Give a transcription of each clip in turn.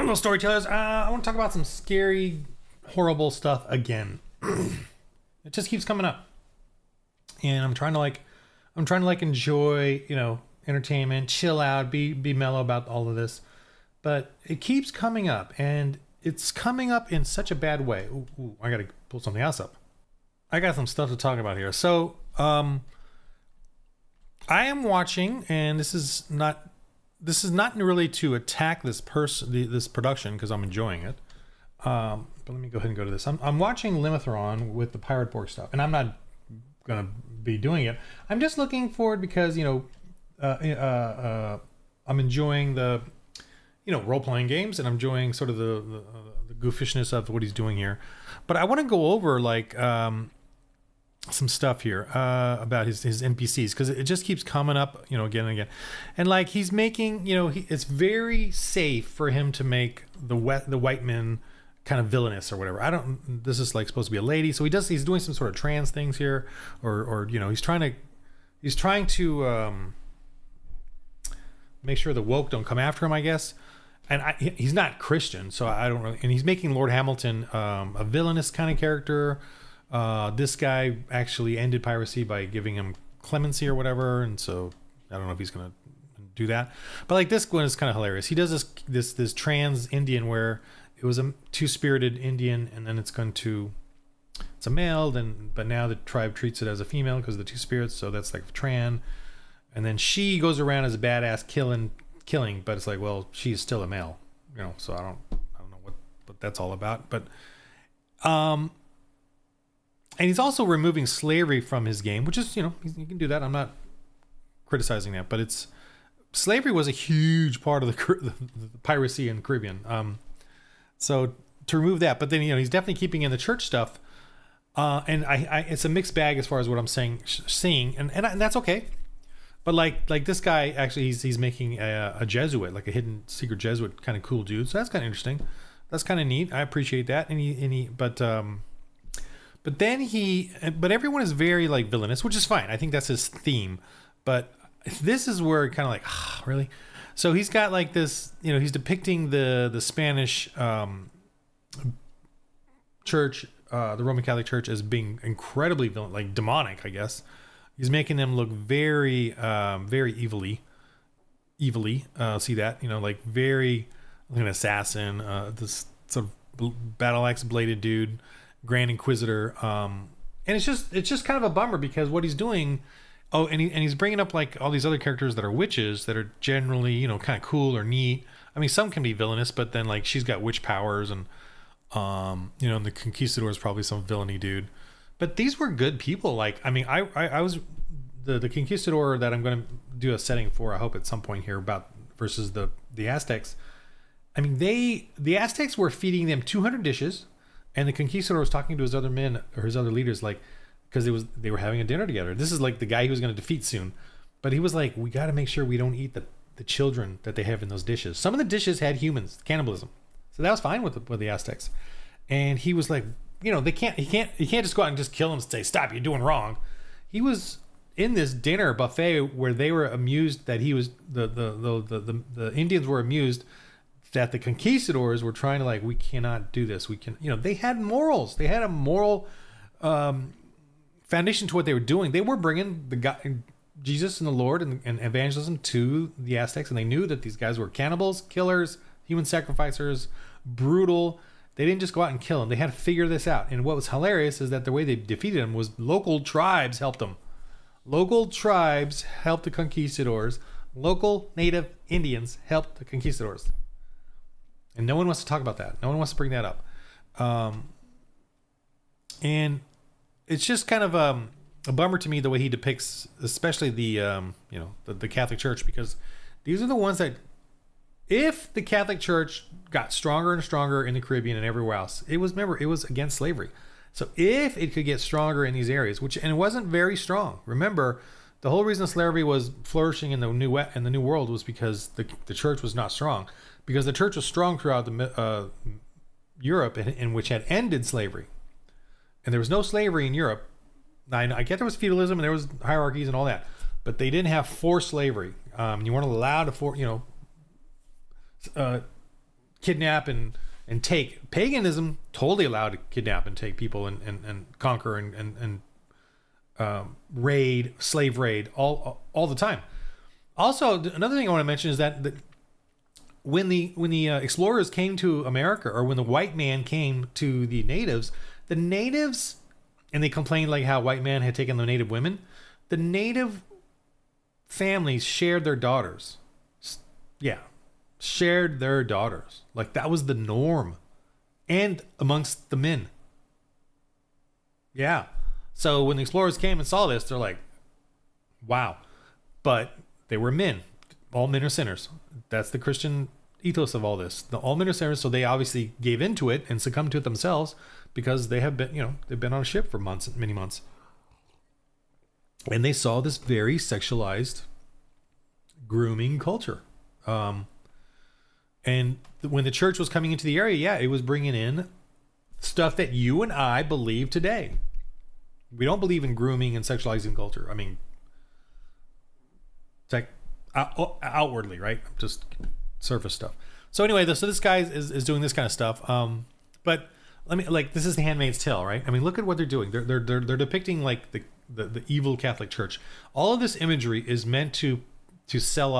Little storytellers. I want to talk about some scary, horrible stuff again. It just keeps coming up, and I'm trying to like enjoy, entertainment, chill out, be mellow about all of this, but it keeps coming up, and it's coming up in such a bad way. Ooh, I gotta pull something else up. I got some stuff to talk about here. So, I am watching, and this is not really to attack this production, because I'm enjoying it. But let me go ahead and go to this. I'm watching Limithron with the Pirate Borg stuff, and I'm not gonna be doing it. I'm just looking forward because I'm enjoying the role-playing games, and I'm enjoying sort of the goofishness of what he's doing here. But I want to go over some stuff here about his NPCs, because it just keeps coming up, again and again. And like he's making, it's very safe for him to make the white men kind of villainous or whatever. This is like supposed to be a lady, so he's doing some sort of trans things here, or he's trying to make sure the woke don't come after him, I guess. And he's not Christian, so I don't really. And he's making Lord Hamilton a villainous kind of character. This guy actually ended piracy by giving him clemency or whatever, and so I don't know if he's gonna do that. But like this one is kind of hilarious. He does this trans Indian where it was a two-spirited Indian, and then it's a male, but now the tribe treats it as a female because of the two spirits, so that's like tran. And then she goes around as a badass killing, but it's like, well, she's still a male, so I don't know what that's all about. But and he's also removing slavery from his game, which is, you can do that. I'm not criticizing that, but slavery was a huge part of the piracy in the Caribbean. So to remove that, but then, he's definitely keeping in the church stuff. And it's a mixed bag as far as what I'm seeing, and that's okay. But like this guy, actually, he's making a Jesuit, like a hidden secret Jesuit kind of cool dude. So that's kind of interesting. That's kind of neat. I appreciate that. But everyone is very like villainous, which is fine. I think that's his theme. But this is where kind of like, really? So he's got like this, he's depicting the Spanish church, the Roman Catholic Church, as being incredibly like demonic, I guess. He's making them look very, very evilly. See that, like very like an assassin, this sort of battle axe bladed dude, Grand Inquisitor, and it's just kind of a bummer because what he's doing. Oh, and he's bringing up like all these other characters that are witches that are generally, kind of cool or neat. I mean, some can be villainous, but then like she's got witch powers, and and the Conquistador is probably some villainy dude. But these were good people. Like, I mean, I was the Conquistador that I'm going to do a setting for, I hope at some point here, about versus the Aztecs. I mean, the Aztecs were feeding them 200 dishes, and the Conquistador was talking to his other men or his other leaders, like, because they were having a dinner together. This is like the guy he was going to defeat soon, but he was like, we got to make sure we don't eat the children that they have in those dishes. Some of the dishes had humans, cannibalism, so that was fine with the Aztecs. And he was like, he can't just go out and just kill him and say, stop, you're doing wrong. He was in this dinner buffet where they were amused that he was the Indians were amused that the Conquistadors were trying to, like, we cannot do this. We can, they had morals. They had a moral foundation to what they were doing. They were bringing the God, Jesus and the Lord and evangelism to the Aztecs, and they knew that these guys were cannibals, killers, human sacrificers, brutal. They didn't just go out and kill them. They had to figure this out. And what was hilarious is that the way they defeated them was local tribes helped them. Local tribes helped the Conquistadors. Local native Indians helped the Conquistadors. And no one wants to talk about that. No one wants to bring that up. And it's just kind of a bummer to me the way he depicts, especially the Catholic Church, because these are the ones that, if the Catholic Church got stronger and stronger in the Caribbean and everywhere else, it was against slavery. So if it could get stronger in these areas, and it wasn't very strong. Remember, the whole reason slavery was flourishing in the New World was because the church was not strong. Because the church was strong throughout the Europe, in which had ended slavery, and there was no slavery in Europe. Now, I get there was feudalism and there was hierarchies and all that, but they didn't have forced slavery. You weren't allowed to kidnap and take. Paganism totally allowed to kidnap and take people and conquer and raid, slave raid all the time. Also, another thing I want to mention is that when the explorers came to America, or when the white man came to the natives, and they complained like how white man had taken the native women, the native families shared their daughters. Yeah, shared their daughters. Like that was the norm, and amongst the men. Yeah. So when the explorers came and saw this, they're like, wow. But they were men. All men are sinners. That's the Christian ethos of all this. All men are sinners, so they obviously gave into it and succumbed to it themselves, because they have been, they've been on a ship for months, many months. And they saw this very sexualized grooming culture. And when the church was coming into the area, yeah, it was bringing in stuff that you and I believe today. We don't believe in grooming and sexualizing culture. I mean, it's like outwardly, right? Just surface stuff. So anyway, so this guy is doing this kind of stuff. But let me, like, this is The Handmaid's Tale, right? I mean, look at what they're doing. They're depicting like the evil Catholic Church. All of this imagery is meant to sell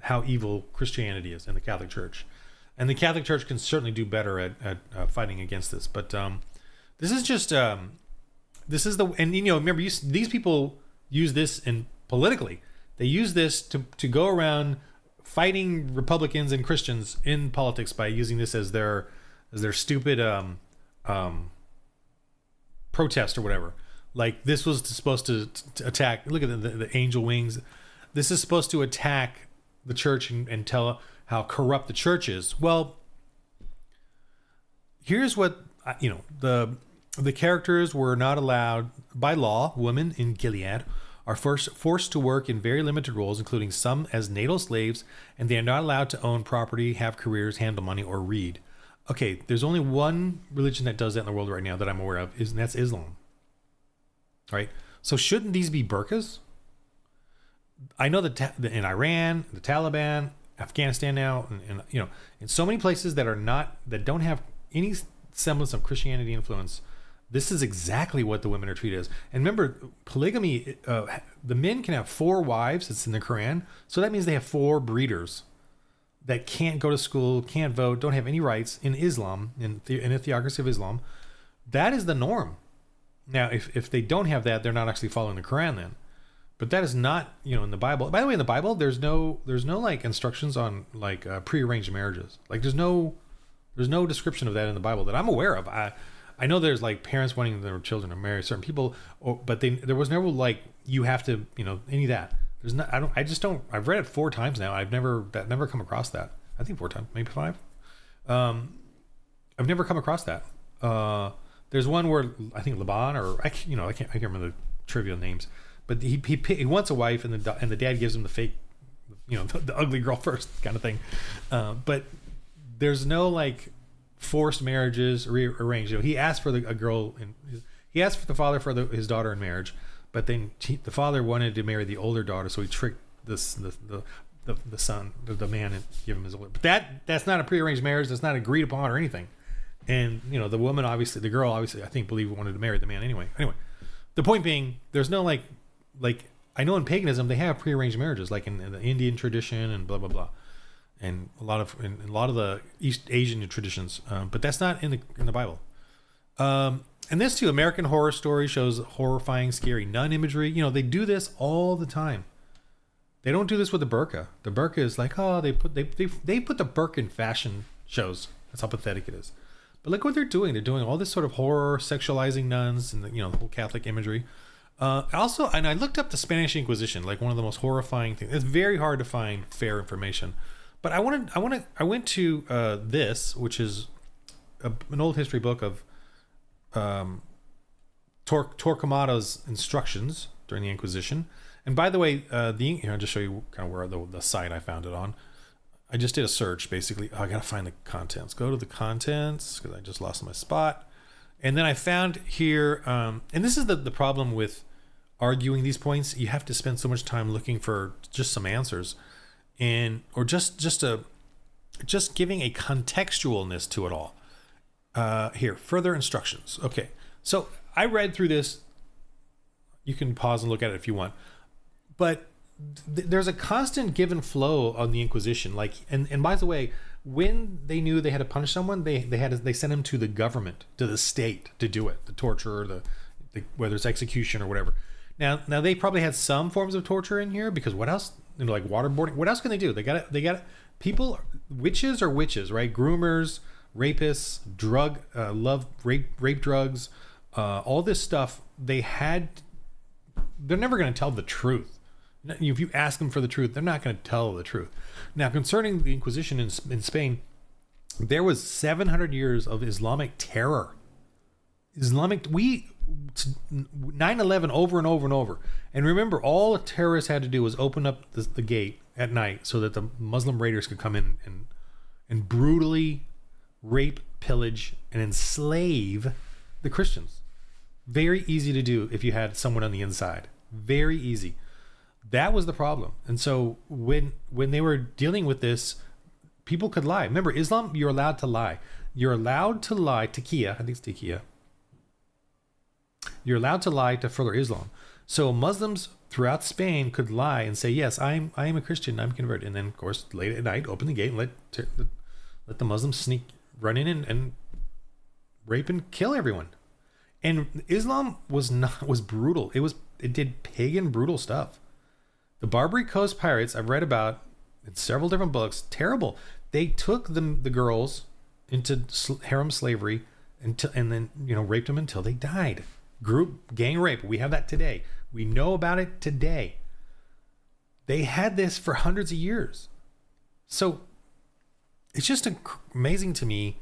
how evil Christianity is in the Catholic Church. And the Catholic Church can certainly do better at fighting against this. But this is just this is the, and remember, these people use this politically. They use this to go around fighting Republicans and Christians in politics by using this as their stupid protest or whatever. Like, this was supposed to attack. Look at the angel wings. This is supposed to attack the church and tell how corrupt the church is. Well, here's what the characters were not allowed by law. Women in Gilead are forced to work in very limited roles, including some as natal slaves, and they are not allowed to own property, have careers, handle money, or read. Okay, there's only one religion that does that in the world right now that I'm aware of, and that's Islam. Right? So shouldn't these be burqas? I know that in Iran, the Taliban, Afghanistan now, and in so many places that don't have any semblance of Christianity influence, this is exactly what the women are treated as. And remember, polygamy, the men can have 4 wives. It's in the Quran. So that means they have 4 breeders that can't go to school, can't vote, don't have any rights in Islam, in a theocracy of Islam. That is the norm. Now, if they don't have that, they're not actually following the Quran then. But that is not, in the Bible. By the way, in the Bible, there's no like instructions on like prearranged marriages. Like there's no description of that in the Bible that I'm aware of. I know there's like parents wanting their children to marry certain people, but there was never like, you have to, any of that. There's not. I've read it 4 times now. I've never come across that. I think 4 times, maybe 5. I've never come across that. There's one where I think Laban, or I can't remember the trivial names, but he wants a wife, and the dad gives him the fake, the ugly girl first kind of thing. But there's no like forced marriages rearranged. He asked for a girl, and he asked for the father for his daughter in marriage, but then the father wanted to marry the older daughter, so he tricked the son, the man, and give him his older. But that's not a prearranged marriage. That's not agreed upon or anything. And the woman, obviously, the girl, obviously, I think, wanted to marry the man anyway. The point being, there's no like I know in paganism they have prearranged marriages, like in the Indian tradition and blah blah blah, and a lot of the East Asian traditions, but that's not in the Bible. And this too, American Horror Story shows horrifying, scary nun imagery. They do this all the time. They don't do this with the burqa. The burqa is like, oh, they put the burqa in fashion shows. That's how pathetic it is. But look what they're doing. They're doing all this sort of horror, sexualizing nuns, and the whole Catholic imagery. Also, and I looked up the Spanish Inquisition, like one of the most horrifying things. It's very hard to find fair information. But I went to this, which is an old history book of Torquemada's instructions during the Inquisition. And by the way, I'll just show you kind of where the site I found it on. I just did a search, basically. I gotta find the contents. Go to the contents, because I just lost my spot. And then I found here, and this is the problem with arguing these points. You have to spend so much time looking for just some answers, or just a just giving a contextualness to it all. Here, further instructions. Okay, so I read through this. You can pause and look at it if you want, but there's a constant give and flow on the Inquisition. Like, and by the way, when they knew they had to punish someone, they sent him to the government, to the state, to do it, the torture, or the whether it's execution or whatever. Now they probably had some forms of torture in here, because what else? You know, like waterboarding. What else can they do? They got people. Witches are witches, right? Groomers, rapists, rape drugs, all this stuff. They're never going to tell the truth. If you ask them for the truth, they're not going to tell the truth. Now, concerning the Inquisition in Spain, there was 700 years of Islamic terror. 9/11 over and over and over. And remember, all the terrorists had to do was open up the gate at night so that the Muslim raiders could come in and brutally rape, pillage, and enslave the Christians. Very easy to do if you had someone on the inside. Very easy. That was the problem. And so when they were dealing with this, people could lie. Remember, Islam, you're allowed to lie. You're allowed to lie. Taqiyya, I think it's taqiyya. You're allowed to lie to further Islam. So Muslims throughout Spain could lie and say, yes, I am a Christian, I'm converted. And then, of course, late at night, open the gate and let the Muslims run in and rape and kill everyone. And Islam was brutal. It did pagan, brutal stuff. The Barbary Coast pirates, I've read about in several different books, terrible. They took the girls into harem slavery and then, you know, raped them until they died. Group gang rape. We have that today. We know about it today. They had this for hundreds of years. So it's just amazing to me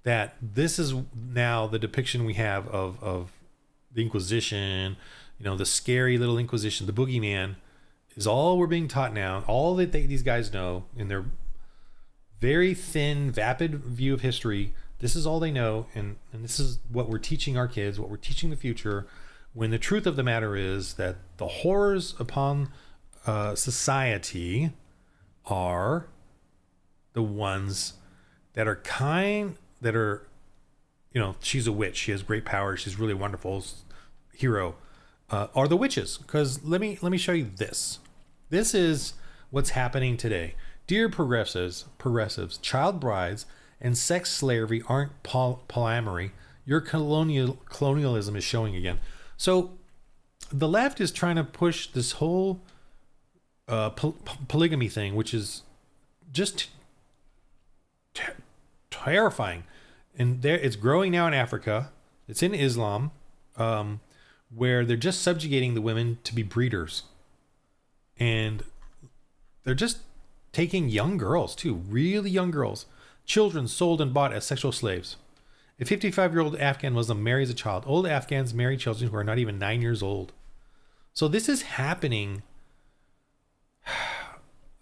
that this is now the depiction we have of the Inquisition, you know, the scary little Inquisition, the boogeyman, is all we're being taught now. All that these guys know in their very thin, vapid view of history, this is all they know, and this is what we're teaching our kids, what we're teaching the future, when the truth of the matter is that the horrors upon society are the ones that are you know, she's a witch, she has great power, she's really wonderful, hero, are the witches. Because let me show you this. This is what's happening today. Dear progressives, child brides and sex slavery aren't polyamory. Your colonialism is showing again. So the left is trying to push this whole polygamy thing, which is just terrifying. And it's growing now in Africa. It's in Islam, where they're just subjugating the women to be breeders. And they're just taking young girls too, really young girls, children sold and bought as sexual slaves. A 55-year-old Afghan Muslim marries a child. Old Afghans marry children who are not even 9 years old. So this is happening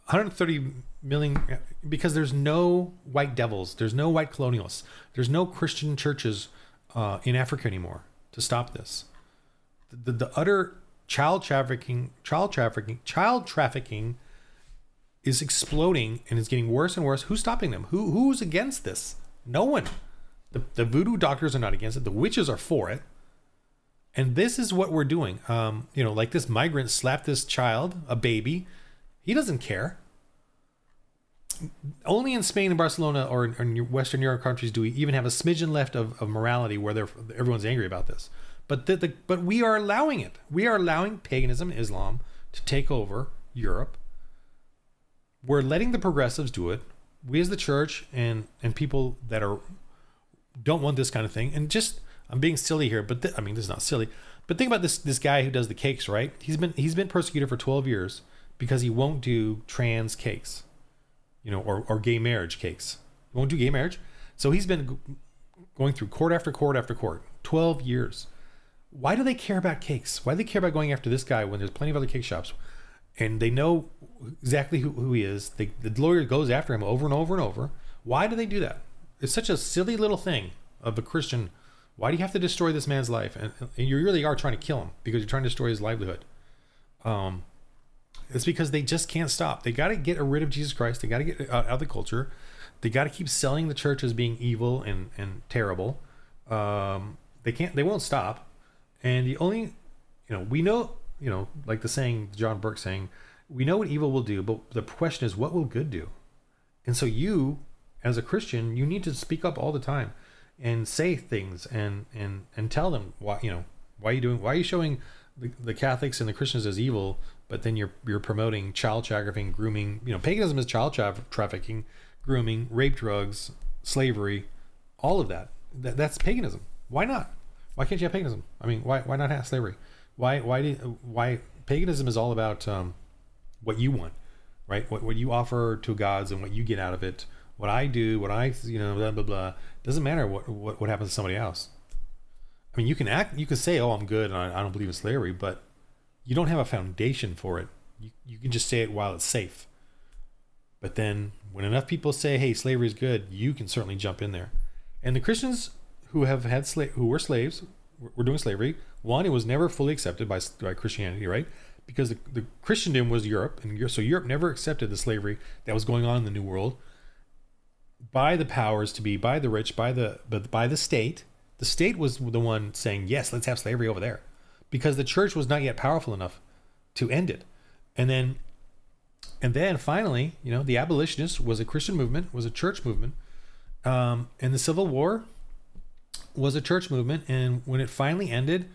130 million, because there's no white devils, there's no white colonialists, there's no Christian churches in Africa anymore to stop this. The utter child trafficking is exploding, and it's getting worse and worse. Who's stopping them? Who's against this? No one. The voodoo doctors are not against it. The witches are for it. And this is what we're doing. You know, like this migrant slapped this child, a baby. He doesn't care. Only in Spain and Barcelona or in Western Europe countries do we even have a smidgen left of morality where everyone's angry about this. But we are allowing it. We are allowing paganism and Islam to take over Europe. We're letting the progressives do it. We as the church and people that don't want this kind of thing. And just, I'm being silly here, but I mean, this is not silly. But think about this guy who does the cakes, right? He's been persecuted for 12 years because he won't do trans cakes, you know, or gay marriage cakes. He won't do gay marriage. So he's been going through court after court after court, 12 years. Why do they care about cakes? Why do they care about going after this guy when there's plenty of other cake shops? And they know exactly who he is. The lawyer goes after him over and over and over. Why do they do that? It's such a silly little thing of a Christian. Why do you have to destroy this man's life? And you really are trying to kill him because you're trying to destroy his livelihood. It's because they just can't stop. They got to get rid of Jesus Christ. They got to get out of the culture. They got to keep selling the church as being evil and terrible. They won't stop. And the only, we know, like the saying, John Burke saying, we know what evil will do, but the question is, what will good do? And so you, as a Christian, you need to speak up all the time and say things and tell them why are you showing the Catholics and the Christians as evil, but then you're promoting child trafficking, grooming. Paganism is child trafficking, grooming, rape, drugs, slavery, all of that. That's paganism. Why not? Why can't you have paganism? I mean, why not have slavery? Why paganism is all about what you want, right? What you offer to gods and what you get out of it. What I do, blah blah blah. Doesn't matter what happens to somebody else. I mean, you can say, oh, I'm good and I don't believe in slavery, but you don't have a foundation for it. You can just say it while it's safe. But then when enough people say, hey, slavery is good, you can certainly jump in there. And the Christians who have had who were slaves, were doing slavery, one, it was never fully accepted by Christianity, right? Because the Christendom was Europe, and so Europe never accepted the slavery that was going on in the New World by the powers to be, by the rich, by the state. The state was the one saying, yes, let's have slavery over there, because the church was not yet powerful enough to end it. And then finally, the abolitionists was a Christian movement, was a church movement. And the Civil War was a church movement. And when it finally ended,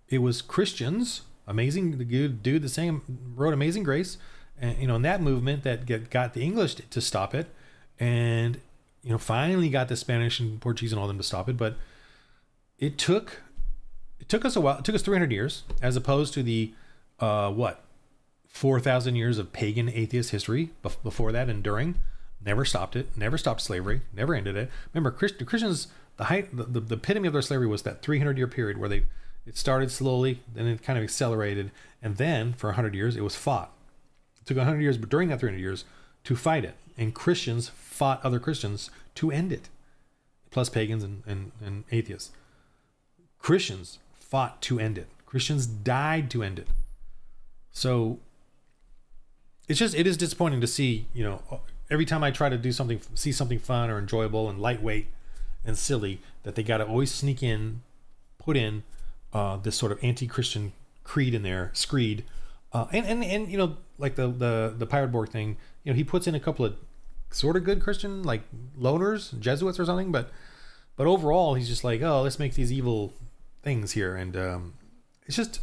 it was Christians, the dude, the same, wrote Amazing Grace, and, in that movement that got the English to stop it. And, finally got the Spanish and Portuguese and all them to stop it. But it took us a while. It took us 300 years, as opposed to the 4,000 years of pagan atheist history before that and during. Never stopped it. Never stopped slavery. Never ended it. Remember, Christians, the epitome of their slavery was that 300-year period where it started slowly, then it kind of accelerated, and then for 100 years it was fought. It took 100 years, but during that 300 years, to fight it, and Christians fought other Christians to end it, plus pagans and atheists. Christians fought to end it. Christians died to end it. So it is disappointing to see, every time I try to do something, see something fun or enjoyable and lightweight and silly, that they got to always put in this sort of anti-Christian creed in there, screed, and like the Pirate Borg thing, he puts in a couple of sort of good Christian, like loners, Jesuits or something, but overall he's just like, oh, let's make these evil things here, and it's just,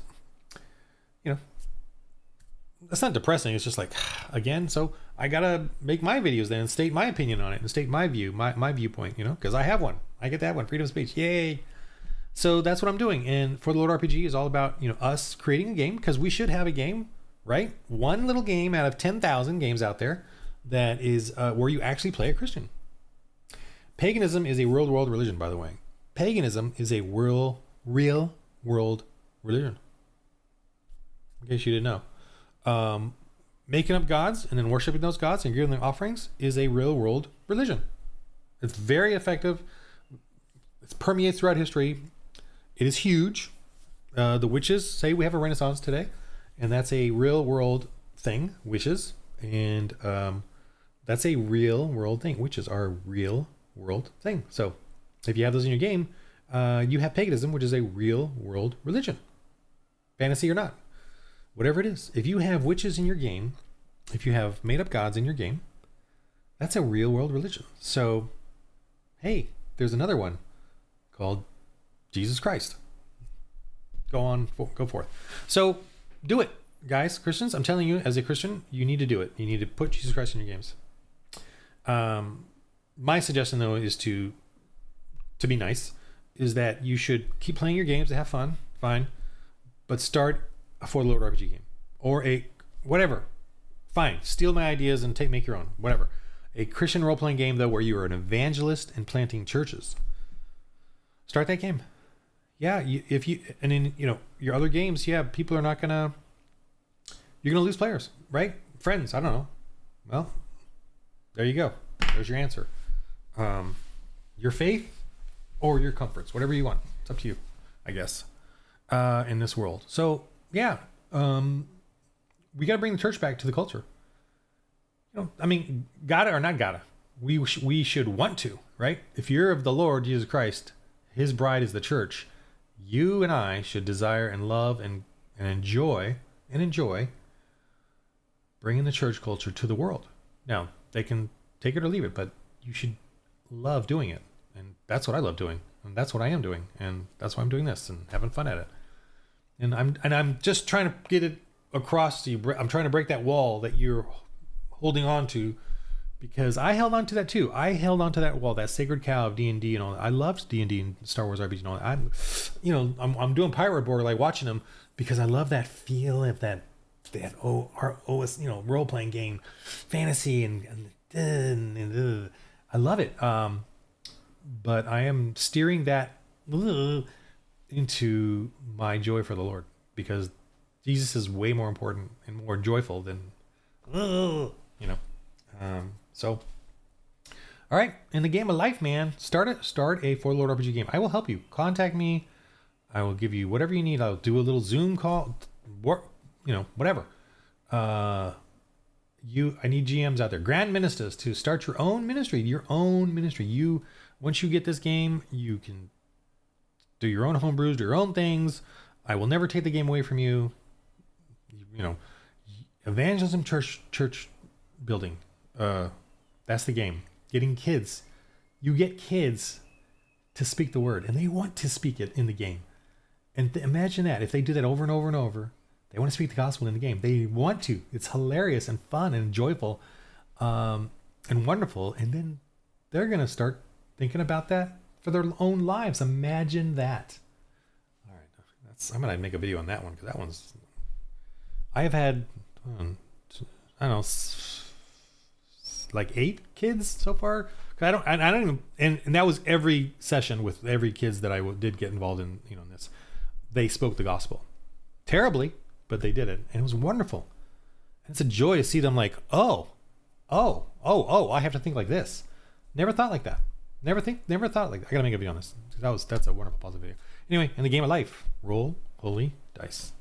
that's not depressing. It's just like, again, so I gotta make my videos then and state my opinion on it and state my view, my viewpoint, because I have one. I get that one, freedom of speech, yay. So that's what I'm doing. And For the Lord RPG is all about, us creating a game, because we should have a game, right? One little game out of 10,000 games out there that is where you actually play a Christian. Paganism is a real world religion, by the way. Paganism is a real world religion. In case you didn't know. Making up gods and then worshiping those gods and giving them offerings is a real world religion. It's very effective. It permeates throughout history. It is huge. The witches say we have a renaissance today, and that's a real world thing, witches. And that's a real world thing. Witches are a real world thing. So if you have those in your game, you have paganism, which is a real world religion. Fantasy or not. Whatever it is. If you have witches in your game, if you have made up gods in your game, that's a real world religion. So, hey, there's another one called Jesus Christ. Go forth. So do it, guys, Christians. I'm telling you, as a Christian, you need to do it. You need to put Jesus Christ in your games. My suggestion, though, is to be nice, is that you should keep playing your games to have fun, fine, but start a For the Lord RPG game, or a whatever, fine, steal my ideas and make your own, whatever. A Christian role-playing game, though, where you are an evangelist and planting churches. Start that game. Yeah, and in your other games, yeah, people are not you're gonna lose players, right? Friends, I don't know. Well, there you go. There's your answer. Your faith or your comforts, whatever you want. It's up to you, I guess. In this world. So yeah, we got to bring the church back to the culture. I mean, gotta or not gotta. we should want to, right? If you're of the Lord Jesus Christ, his bride is the church. You and I should desire and love and enjoy bringing the church culture to the world. Now, they can take it or leave it, but you should love doing it. And that's what I love doing. And that's what I am doing. And that's why I'm doing this and having fun at it. And I'm just trying to get it across to you. I'm trying to break that wall that you're holding on to, because I held on to that too. I held on to that wall, that sacred cow of D&D and all that. I loved D&D and Star Wars RPG and all that. I'm doing Pirate Board, like watching them, because I love that feel of that OS, role playing game, fantasy and I love it. But I am steering that into my joy for the Lord, because Jesus is way more important and more joyful than, so, all right. In the game of life, man, start a For the Lord RPG game. I will help you. Contact me. I will give you whatever you need. I'll do a little Zoom call, whatever. I need GMs out there, grand ministers, to start your own ministry. Once you get this game, you can do your own homebrews, do your own things. I will never take the game away from you. Evangelism, church building. That's the game. Getting kids. You get kids to speak the word, and they want to speak it in the game. And imagine that. If they do that over and over and over, they want to speak the gospel in the game. They want to. It's hilarious and fun and joyful, and wonderful. And then they're going to start thinking about that for their own lives. Imagine that. All right. I'm going to make a video on that one, because that one's... I have had, I don't know, like 8 kids so far. I don't even, and that was every session with every kids that I did get involved in, in this. They spoke the gospel terribly, but they did it, and it was wonderful. And it's a joy to see them like, oh, I have to think like this. Never thought like that. Never thought like that. I gotta make a video on this. That's a wonderful positive video. Anyway, in the game of life, roll holy dice.